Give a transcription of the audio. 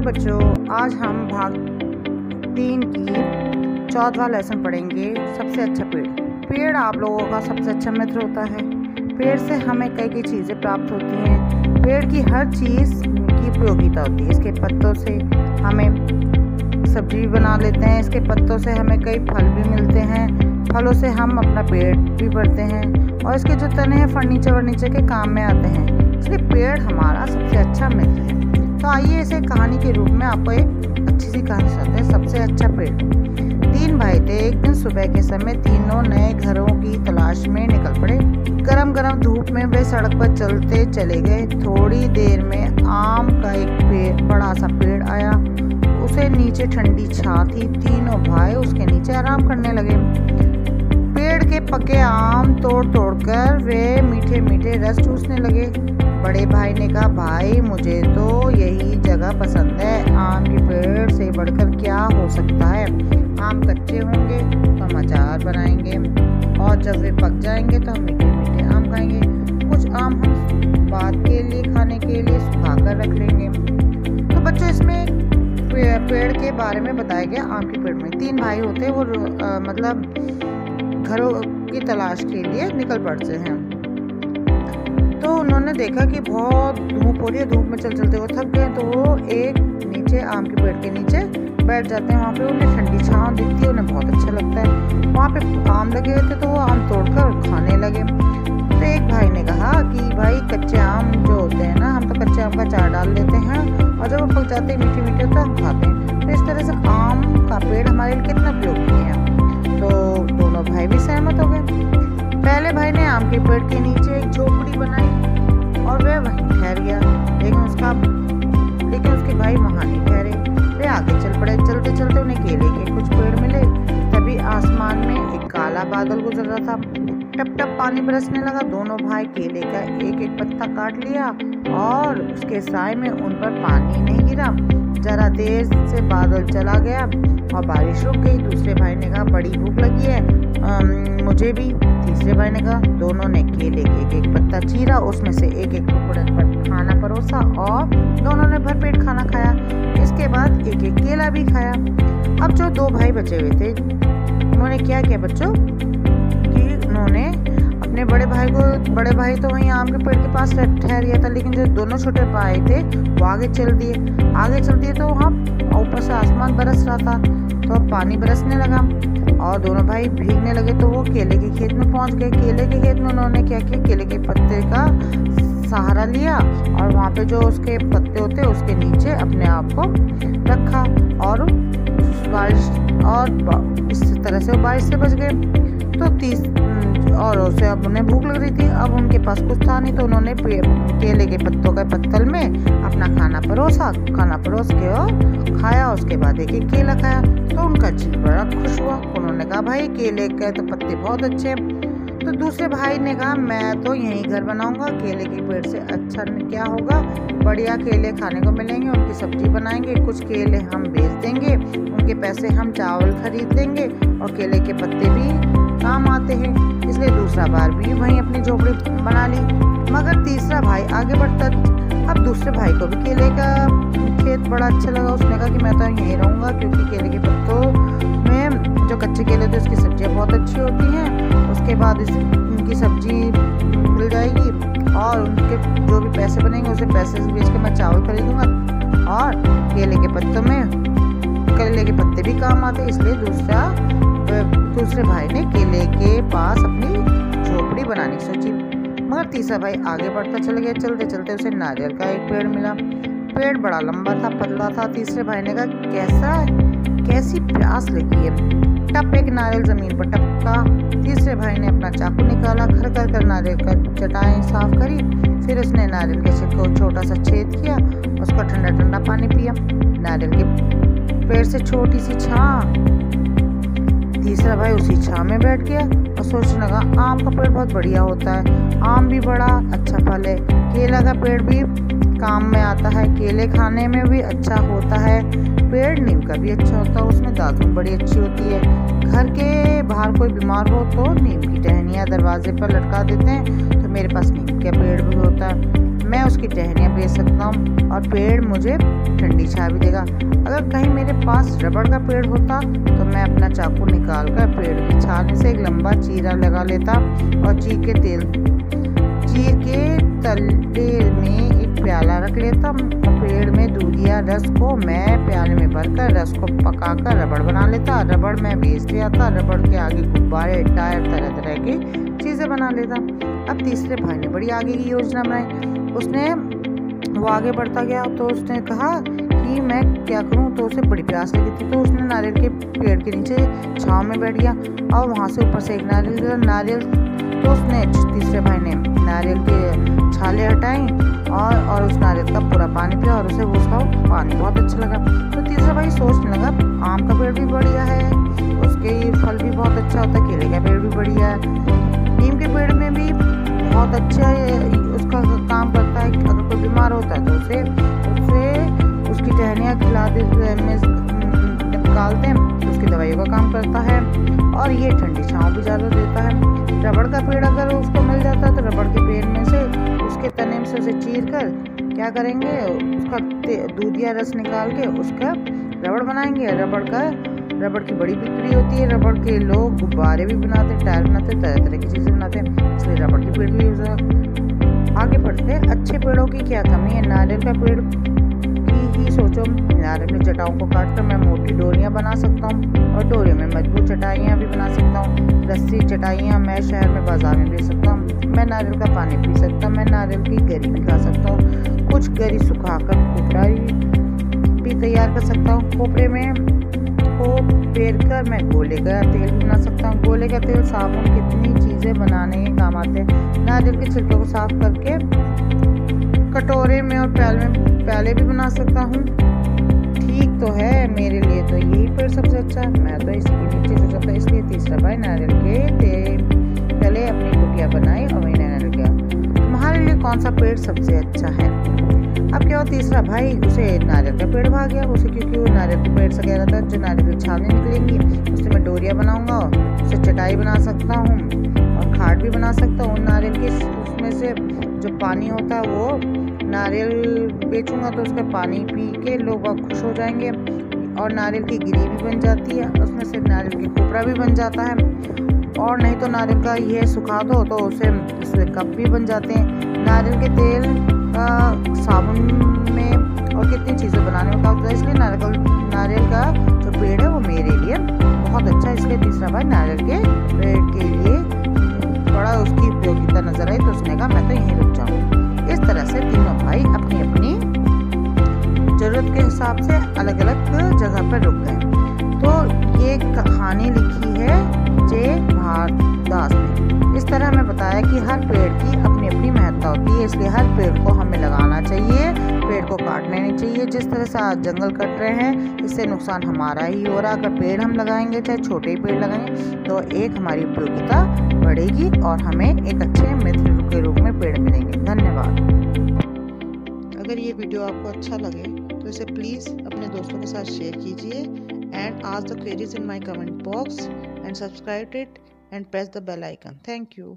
बच्चों, आज हम भाग 3 की चौथा लेसन पढ़ेंगे। सबसे अच्छा पेड़। पेड़ आप लोगों का सबसे अच्छा मित्र होता है। पेड़ से हमें कई चीज़ें प्राप्त होती हैं। पेड़ की हर चीज़ की उपयोगिता होती है। इसके पत्तों से हमें सब्जी भी बना लेते हैं। इसके पत्तों से हमें कई फल भी मिलते हैं। फलों से हम अपना पेट भी भरते हैं और इसके जो तने हैं फर्नीचर के काम में आते हैं। इसलिए पेड़ हमारा सबसे अच्छा मित्र है। तो आइए इसे कहानी के रूप में आपको एक अच्छी सी कहानी सुनाते हैं। सबसे अच्छा पेड़। 3 भाई थे। एक दिन सुबह के समय तीनों नए घरों की तलाश में निकल पड़े। गरम धूप में वे सड़क पर चलते चले गए। थोड़ी देर में आम का एक बड़ा सा पेड़ आया। उसे नीचे ठंडी छां थी। तीनों भाई उसके नीचे आराम करने लगे। पेड़ के पके आम तोड़ कर वे मीठे रस चूसने लगे। बड़े भाई ने कहा, भाई मुझे तो यही जगह पसंद है। आम के पेड़ से बढ़कर क्या हो सकता है। आम कच्चे होंगे तो हम अचार बनाएंगे और जब वे पक जाएंगे तो हम मीठे आम खाएंगे। कुछ आम हम बाद के लिए खाने के लिए सुखा कर रख लेंगे। तो बच्चों, इसमें पेड़ के बारे में बताया गया। आम के पेड़ में 3 भाई होते हैं। वो मतलब घरों की तलाश के लिए निकल पड़ते हैं। तो उन्होंने देखा कि बहुत धूप हो रही है। धूप में चलते वो थक गए। तो वो एक नीचे आम के पेड़ के नीचे बैठ जाते हैं। वहाँ पे उन्हें ठंडी छांव दिखती है। उन्हें बहुत अच्छा लगता है। वहाँ पे आम लगे हुए थे तो वो आम तोड़कर खाने लगे। तो एक भाई ने कहा कि भाई कच्चे आम जो होते हैं ना, हम तो कच्चे आम का अचार डाल देते हैं और जब वो पक जाते हैं मीठे तो हम खाते हैं। तो इस तरह से आम का पेड़ हमारे लिए कितना उपयोगी है। तो दोनों भाई भी सहमत हो गए। पहले भाई ने आम के पेड़ के नीचे एक झोपड़ी बनाई और वह वहीं ठहर गया। लेकिन उसके भाई वहां नहीं ठहरे। वे आगे चल पड़े। चलते उन्हें केले के कुछ पेड़ मिले। तभी आसमान में एक काला बादल गुजर रहा था। टप पानी बरसने लगा। दोनों भाई केले का एक पत्ता काट लिया और उसके साए में उन पर पानी नहीं गिरा। जरा देर से बादल चला गया और बारिश रुक गई। दूसरे भाई ने कहा, बड़ी भूख लगी है, मुझे भी। तीसरे भाई ने कहा। दोनों ने केले के एक पत्ता चीरा, उसमें से एक टुकड़े पर खाना परोसा और दोनों ने भरपेट खाना खाया। इसके बाद एक केला भी खाया। अब जो 2 भाई बचे हुए थे, उन्होंने क्या किया बच्चों कि उन्होंने अपने बड़े भाई तो वहीं आम के पेड़ के पास ठहर गया था। लेकिन जो दोनों छोटे भाई थे वो आगे चल दिए तो वहाँ ऊपर से आसमान बरस रहा था। तो पानी बरसने लगा और दोनों भाई भीगने लगे। तो वो केले के खेत में पहुंच गए। केले के खेत में उन्होंने क्या किया, केले के पत्ते का सहारा लिया और वहाँ पे जो उसके पत्ते होते हैं उसके नीचे अपने आप को रखा और इस तरह से वो बारिश से बच गए। तो और उसे अब उन्हें भूख लग रही थी। अब उनके पास कुछ था नहीं तो उन्होंने केले के पत्तों का पत्तल में अपना खाना परोस के और खाया। उसके बाद एक केला खाया तो उनका जी बड़ा खुश हुआ। उन्होंने कहा, भाई केले के तो पत्ते बहुत अच्छे हैं। तो दूसरे भाई ने कहा, मैं तो यहीं घर बनाऊंगा। केले के पेड़ से अच्छा क्या होगा, बढ़िया केले खाने को मिलेंगे। उनकी सब्जी बनाएंगे, कुछ केले हम बेच देंगे, उनके पैसे हम चावल खरीद लेंगे और केले के पत्ते भी काम आते हैं। इसलिए दूसरा बार भी वहीं अपनी झोपड़ी बना ली। मगर तीसरा भाई आगे बढ़ता। अब दूसरे भाई को भी केले का खेत बड़ा अच्छा लगा। उसने कहा कि मैं तो यहीं रहूंगा क्योंकि केले के पत्तों में जो कच्चे केले थे उसकी सब्जियां बहुत अच्छी होती हैं। उसके बाद उनकी सब्जी मिल जाएगी और उनके जो भी पैसे बनेंगे उसे पैसे से बेच कर मैं चावल खरीदूंगा और केले के पत्ते भी काम आते। इसलिए दूसरे भाई ने केले के पास अपनी झोपड़ी बनाने की सोची। मगर तीसरा भाई आगे बढ़ता चल गया। चलते उसे नारियल का एक पेड़ मिला। पेड़ बड़ा लंबा था, पतला था। तीसरे भाई ने कहा, कैसी प्यास लगी है। टप एक नारियल जमीन पर टपका। तीसरे भाई ने अपना चाकू निकाला। कर नारियल का चटाई साफ करी। फिर उसने नारियल के छिलके को छोटा सा छेद किया। उसका ठंडा पानी पिया। नारियल के पेड़ से छोटी सी छां। तीसरा भाई उसी छां में बैठ गया और सोचने लगा, आम का पेड़ बहुत बढ़िया होता है। आम भी बड़ा अच्छा फल है। केला का पेड़ भी काम में आता है। केले खाने में भी अच्छा होता है। पेड़ नीम का भी अच्छा होता है, उसमें दातुन बड़ी अच्छी होती है। घर के बाहर कोई बीमार हो तो नीम की टहनियाँ दरवाजे पर लटका देते हैं। तो मेरे पास नीम का पेड़ भी होता है। मैं उसकी टहनियाँ बेच सकता हूँ और पेड़ मुझे ठंडी छाया भी देगा। अगर कहीं मेरे पास रबड़ का पेड़ होता तो मैं अपना चाकू निकाल कर पेड़ की छाल से एक लंबा चीरा लगा लेता और चीर के तले में एक प्याला रख लेता। पेड़ में दूध या रस को मैं प्याले में भरकर रस को पकाकर रबड़ बना लेता। रबड़ मैं बेच ले आता। रबड़ के आगे गुब्बारे, टायर, तरह तरह की चीज़ें बना लेता। अब तीसरे भाई ने बड़ी आगे की योजना बनाई। वो आगे बढ़ता गया तो उसने कहा कि मैं क्या करूं, तो उसे बड़ी प्यास लगी थी। तो उसने नारियल के पेड़ के नीचे छांव में बैठ गया और वहां से ऊपर से एक नारियल तो उसने तीसरे भाई ने नारियल के छाले हटाई और उस नारियल का पूरा पानी पिया और उसे उसका पानी बहुत अच्छा लगा। तो तीसरा भाई सोचने लगा आम का पेड़ भी बढ़िया है, उसके फल भी बहुत अच्छा होता है, केले का पेड़ भी बढ़िया है, नीम के पेड़ में भी बहुत अच्छा है, उसका काम करता है। अगर कोई बीमार होता है तो उसे उसकी टहनियाँ निकालते हैं तो उसकी दवाइयों का काम करता है और ये ठंडी छाँव भी ज़्यादा देता है। रबड़ का पेड़ अगर उसको मिल जाता है तो रबड़ के पेड़ में से उसके तने में से उसे चीर कर क्या करेंगे, उसका दूध या रस निकाल के उसका रबड़ बनाएंगे। रबड़ की बड़ी बिक्री होती है। रबड़ के लोग गुब्बारे भी बनाते हैं, टायर बनाते हैं, तरह तरह की चीज़ें बनाते हैं, इसलिए रबड़ के पेड़ भी यूज है। आगे बढ़ते हैं। अच्छे पेड़ों की क्या कमी है। नारियल का पेड़ की ही सोचो। नारियल की जटाओं को काट कर मैं मोटी डोरियाँ बना सकता हूँ और डोरियों में मजबूत चटाइयाँ भी बना सकता हूँ। रस्सी चटाइयाँ मैं शहर में बाजार में बेच सकता हूँ। मैं नारियल का पानी पी सकता हूँ। मैं नारियल की गरी भी खा सकता हूँ। कुछ गरी सुखाकर खोपड़ा भी तैयार कर सकता हूँ। खोपड़े में को पेर कर मैं गोले का तेल भी बना सकता हूँ। गोले का तेल, साबुन, कितनी चीज़ें बनाने के काम आते हैं। नारियल के छिलके को साफ करके कटोरे में और प्याले भी बना सकता हूँ। ठीक तो है, मेरे लिए तो यही पेड़ सबसे अच्छा है। मैं तो इसके नीचे से सकता, इसलिए तीसरा भाई नारियल के तले अपनी कुटिया बनाई और वही नारियल गया। तुम्हारे लिए कौन सा पेड़ सबसे अच्छा है। अब क्या हुआ, तीसरा भाई उसे नारियल का पेड़ भाग गया उसे, क्योंकि वो नारियल के पेड़ से कह रहा था जो नारियल की छालें निकलेंगी उससे मैं डोरिया बनाऊंगा, उससे चटाई बना सकता हूँ और खाट भी बना सकता हूँ। नारियल के उसमें से जो पानी होता है वो नारियल बेचूंगा तो उसका पानी पी के लोग बहुत खुश हो जाएंगे और नारियल की गिरी भी बन जाती है, उसमें से नारियल की खोपड़ा भी बन जाता है। और नहीं तो नारियल का ये सुखा दो तो उससे कप भी बन जाते हैं। नारियल के तेल साबुन में और कितनी चीज़ें बनाने में काम होता है, इसलिए नारियल का जो पेड़ है वो मेरे लिए बहुत अच्छा है। इसलिए तीसरा भाई नारियल के पेड़ के लिए बड़ा उसकी उपयोगिता नजर आई तो उसने कहा मैं तो यहीं रुक जाऊँ। इस तरह से तीनों भाई अपनी अपनी जरूरत के हिसाब से अलग अलग जगह पर रुक गए। तो ये कहानी लिखी है जे भारदास ने। इस तरह हमें बताया कि हर पेड़ की अपनी अपनी महत्ता होती है, इसलिए हर पेड़ को हमें लगाना चाहिए, पेड़ को काटना नहीं चाहिए। जिस तरह से आज जंगल कट रहे हैं इससे नुकसान हमारा ही हो रहा है। अगर पेड़ हम लगाएंगे, चाहे छोटे ही पेड़ लगाएंगे, तो एक हमारी उपयोगिता बढ़ेगी और हमें एक अच्छे मित्र के रूप में पेड़ मिलेंगे। धन्यवाद। अगर ये वीडियो आपको अच्छा लगे तो इसे प्लीज़ अपने दोस्तों के साथ शेयर कीजिए and ask the queries in my comment box and subscribe it and press the bell icon. Thank you.